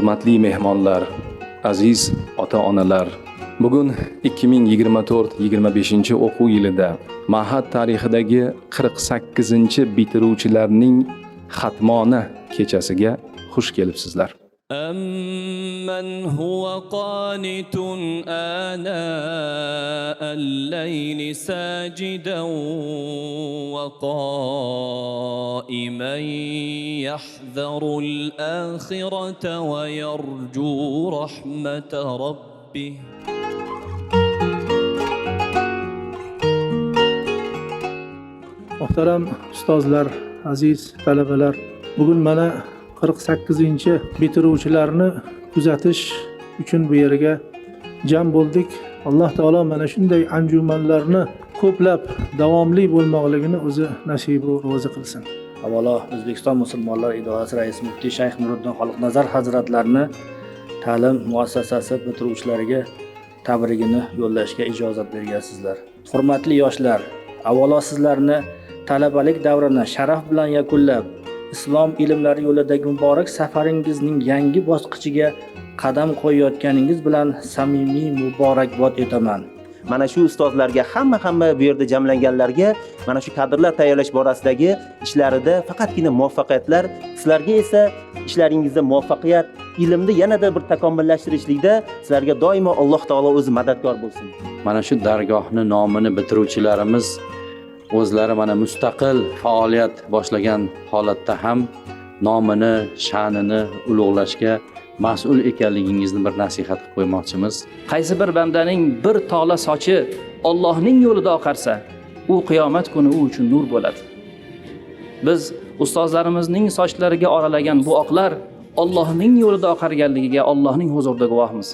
Hurmatli mehmonlar, aziz ota-onalar, bugun 2024-25 o'quv yilida Ma'had tarixidagi 48-bitiruvchilarning xatmona kechasiga xush kelibsizlar. أَمَّنْ هُوَ قَانِتٌ آنَاءَ اللَّيْلِ سَاجِدًا وَقَائِمًا يَحْذَرُ الْآخِرَةَ وَيَرْجُو رَحْمَةَ رَبِّهِ. Muhtaram ustozlar, aziz talabalar, bugun mana 48-bitiruvchilarni kuzatish uchun bu yerga jam bo'ldik. Alloh taolo mana shunday anjumanlarni ko'plab davomli bo'lmoqligini o'zi nasibu ro'zi qilsin. Avvalo O'zbekiston musulmonlar idorasi raisi muftiy Shayx Nuriddin Xoliqnazar hazratlarini ta'lim muassasasi bitiruvchilariga tabrigini yo'llashga ijozat bergansizlar. Hurmatli yoshlar, avvalo sizlarni talabalik davrini sharaf bilan yakunlab, islom ilmlari yo'lidagi muborak safaringizning yangi bosqichiga qadam qo'yayotganingiz bilan samimiy muborakbod etaman. Mana shu ustozlarga, hamma bu yerda jamlanganlarga mana shu kadrlar tayyorlash borasidagi ishlarida faqatgina muvaffaqiyatlar, sizlarga esa ishlaringizda muvaffaqiyat, ilmni yanada bir takomillashtirishlikda sizlarga doimo Alloh taolo o'zi madadkor bo'lsin. Mana shu dargohni nomini bitiruvchilarimiz o'zlari mana mustaqil faoliyat boshlagan holatda ham nomini, sha'nini ulug'lashga mas'ul ekanligingizni bir nasihat qilib qo'ymoqchimiz. Qaysi bir bandaning bir tola sochi Allohning yo'lida oqarsa, u qiyomat kuni u uchun nur bo'ladi. Biz ustozlarimizning sochlariga oralagan bu oqlar Allohning yo'lida oqarganligiga Allohning huzurida guvohmiz.